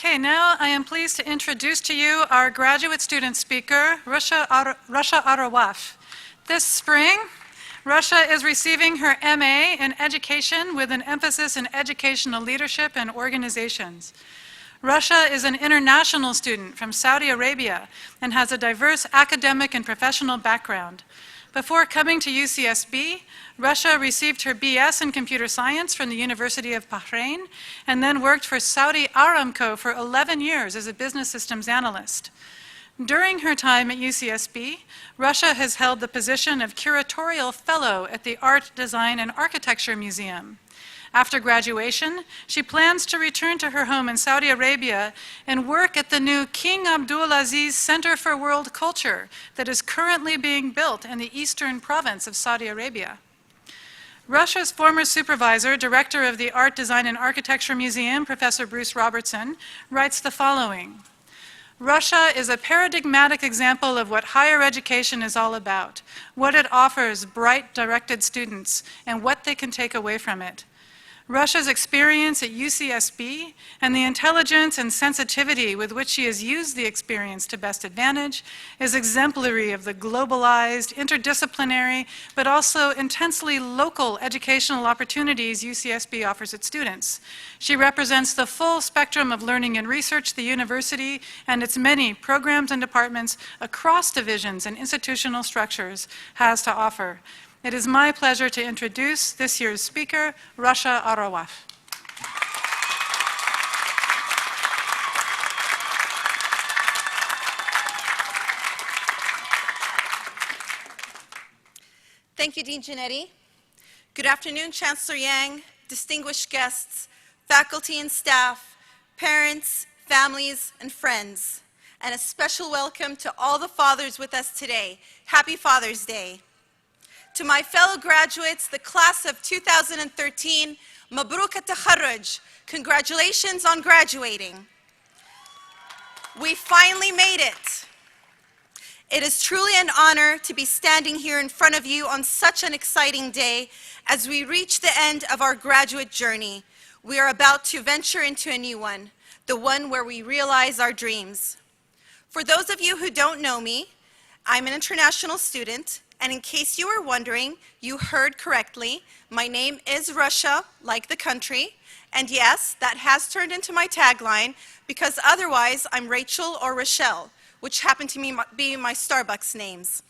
Okay, now I am pleased to introduce to you our graduate student speaker, Rusha Al-Rawaf. This spring, Rusha is receiving her MA in Education with an emphasis in educational leadership and organizations. Rusha is an international student from Saudi Arabia and has a diverse academic and professional background. Before coming to UCSB, Rusha received her BS in Computer Science from the University of Bahrain and then worked for Saudi Aramco for 11 years as a business systems analyst. During her time at UCSB, Rusha has held the position of Curatorial Fellow at the Art, Design, and Architecture Museum. After graduation, she plans to return to her home in Saudi Arabia and work at the new King Abdulaziz Center for World Culture that is currently being built in the eastern province of Saudi Arabia. Rusha's former supervisor, director of the Art, Design, and Architecture Museum, Professor Bruce Robertson, writes the following: Rusha is a paradigmatic example of what higher education is all about, what it offers bright, directed students, and what they can take away from it. Rusha's experience at UCSB and the intelligence and sensitivity with which she has used the experience to best advantage is exemplary of the globalized, interdisciplinary, but also intensely local educational opportunities UCSB offers its students. She represents the full spectrum of learning and research the university and its many programs and departments across divisions and institutional structures has to offer. It is my pleasure to introduce this year's speaker, Rusha Al-Rawaf. Thank you, Dean Giannetti. Good afternoon, Chancellor Yang, distinguished guests, faculty and staff, parents, families, and friends, and a special welcome to all the fathers with us today. Happy Father's Day. To my fellow graduates, the class of 2013, Mabruk at-Takharruj, congratulations on graduating. We finally made it. It is truly an honor to be standing here in front of you on such an exciting day as we reach the end of our graduate journey. We are about to venture into a new one, the one where we realize our dreams. For those of you who don't know me, I'm an international student. And in case you were wondering, you heard correctly. My name is Rusha, like the country. And yes, that has turned into my tagline, because otherwise I'm Rachel or Rochelle, which happen to be my Starbucks names.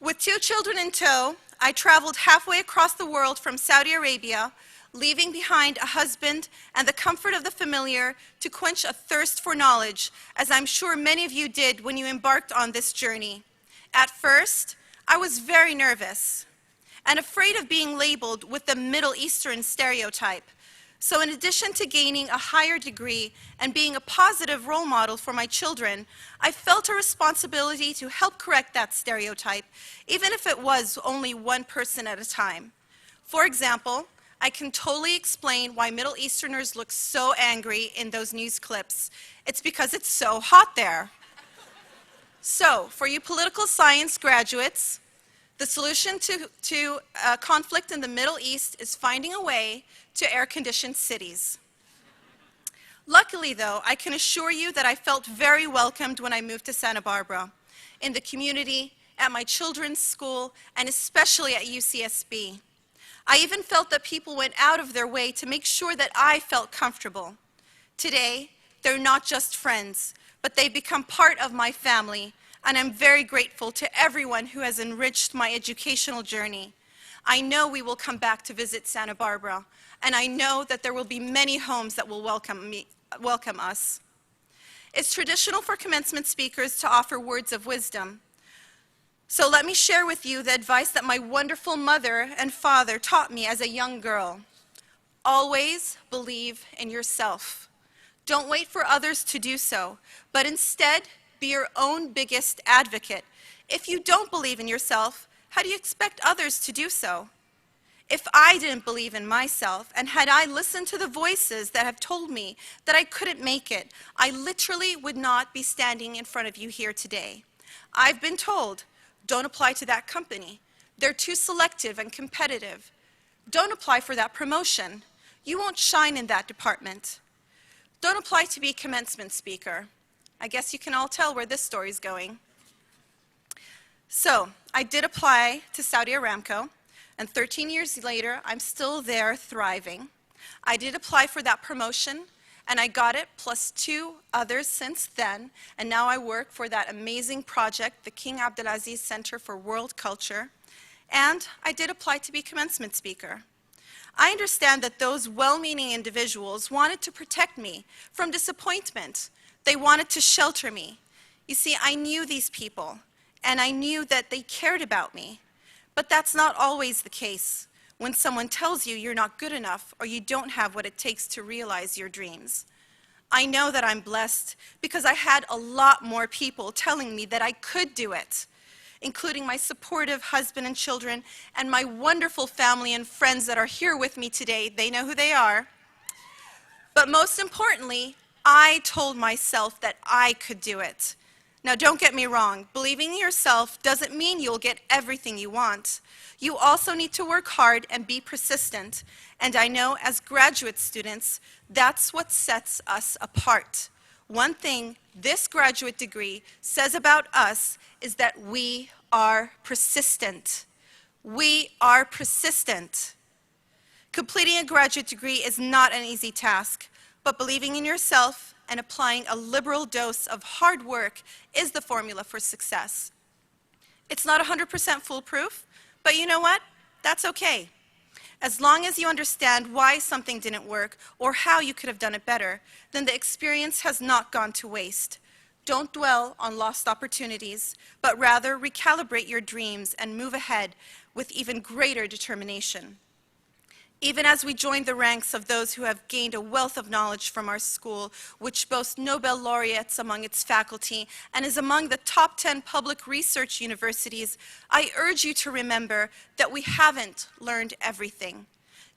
With 2 children in tow, I traveled halfway across the world from Saudi Arabia, leaving behind a husband and the comfort of the familiar to quench a thirst for knowledge, as I'm sure many of you did when you embarked on this journey. At first, I was very nervous and afraid of being labeled with the Middle Eastern stereotype. So in addition to gaining a higher degree and being a positive role model for my children, I felt a responsibility to help correct that stereotype, even if it was only one person at a time. For example, I can totally explain why Middle Easterners look so angry in those news clips. It's because it's so hot there. So, for you political science graduates, the solution to conflict in the Middle East is finding a way to air-conditioned cities. Luckily, though, I can assure you that I felt very welcomed when I moved to Santa Barbara, in the community, at my children's school, and especially at UCSB. I even felt that people went out of their way to make sure that I felt comfortable. Today, they're not just friends, but they become part of my family, and I'm very grateful to everyone who has enriched my educational journey. I know we will come back to visit Santa Barbara, and I know that there will be many homes that will welcome us. It's traditional for commencement speakers to offer words of wisdom. So let me share with you the advice that my wonderful mother and father taught me as a young girl. Always believe in yourself. Don't wait for others to do so, but instead be your own biggest advocate. If you don't believe in yourself, how do you expect others to do so? If I didn't believe in myself, and had I listened to the voices that have told me that I couldn't make it, I literally would not be standing in front of you here today. I've been told, don't apply to that company. They're too selective and competitive. Don't apply for that promotion. you won't shine in that department. Don't apply to be a commencement speaker. I guess you can all tell where this story's going. So, I did apply to Saudi Aramco, and 13 years later, I'm still there thriving. I did apply for that promotion, and I got it, plus 2 others since then, and now I work for that amazing project, the King Abdulaziz Center for World Culture, and I did apply to be commencement speaker. I understand that those well-meaning individuals wanted to protect me from disappointment. They wanted to shelter me. You see, I knew these people, and I knew that they cared about me. But that's not always the case when someone tells you you're not good enough or you don't have what it takes to realize your dreams. I know that I'm blessed because I had a lot more people telling me that I could do it, including my supportive husband and children and my wonderful family and friends that are here with me today. They know who they are. But most importantly, I told myself that I could do it. Now, don't get me wrong, believing in yourself doesn't mean you'll get everything you want. You also need to work hard and be persistent. And I know as graduate students, that's what sets us apart. One thing this graduate degree says about us is that we are persistent. We are persistent. Completing a graduate degree is not an easy task, but believing in yourself and applying a liberal dose of hard work is the formula for success. It's not 100% foolproof, but you know what? That's okay. As long as you understand why something didn't work or how you could have done it better, then the experience has not gone to waste. Don't dwell on lost opportunities, but rather recalibrate your dreams and move ahead with even greater determination. Even as we join the ranks of those who have gained a wealth of knowledge from our school, which boasts Nobel laureates among its faculty and is among the top 10 public research universities, I urge you to remember that we haven't learned everything.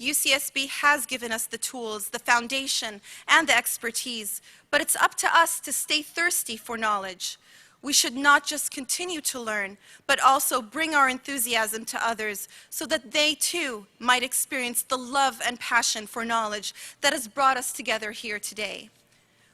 UCSB has given us the tools, the foundation, and the expertise, but it's up to us to stay thirsty for knowledge. We should not just continue to learn, but also bring our enthusiasm to others so that they too might experience the love and passion for knowledge that has brought us together here today.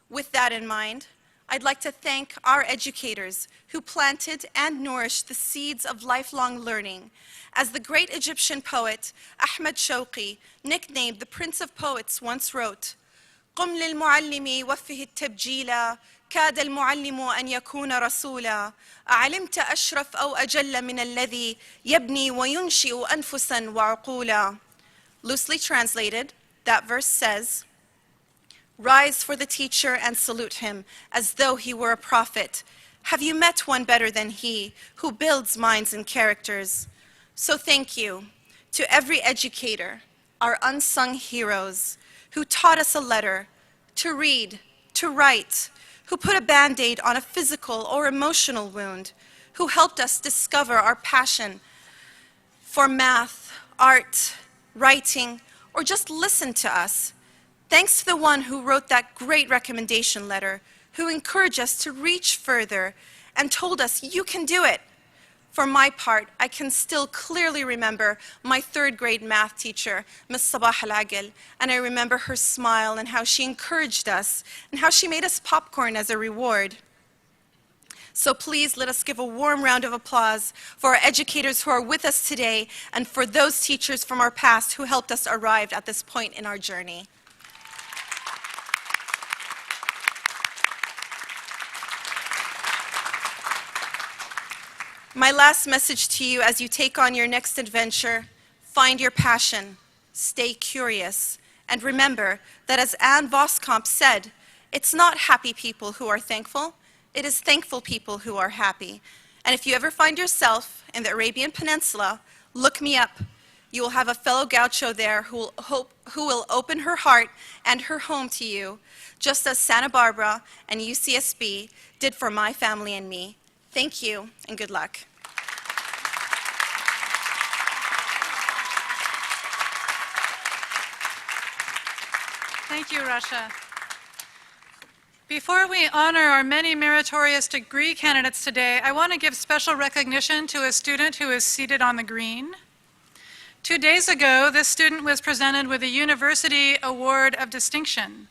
With that in mind, I'd like to thank our educators who planted and nourished the seeds of lifelong learning. As the great Egyptian poet Ahmed Shawqi, nicknamed the Prince of Poets, once wrote, قم للمعلم وفه التبجيلا كاد المعلم أن يكون رسولا أعلمت أشرف أو أجل من الذي يبني وينشئ أنفسا وعقولا. Loosely translated, that verse says, rise for the teacher and salute him as though he were a prophet. Have you met one better than he who builds minds and characters? So thank you to every educator, our unsung heroes, who taught us a letter, to read, to write, who put a Band-Aid on a physical or emotional wound, who helped us discover our passion for math, art, writing, or just listened to us. Thanks to the one who wrote that great recommendation letter, who encouraged us to reach further and told us, you can do it. For my part, I can still clearly remember my 3rd grade math teacher, Ms. Sabah Al-Agil, and I remember her smile and how she encouraged us and how she made us popcorn as a reward. So please let us give a warm round of applause for our educators who are with us today and for those teachers from our past who helped us arrive at this point in our journey. My last message to you as you take on your next adventure, find your passion, stay curious, and remember that as Anne Voskamp said, it's not happy people who are thankful, it is thankful people who are happy. And if you ever find yourself in the Arabian Peninsula, look me up. You will have a fellow gaucho there who will open her heart and her home to you, just as Santa Barbara and UCSB did for my family and me. Thank you, and good luck. Thank you, Rusha. Before we honor our many meritorious degree candidates today, I want to give special recognition to a student who is seated on the green. 2 days ago, this student was presented with a University Award of Distinction.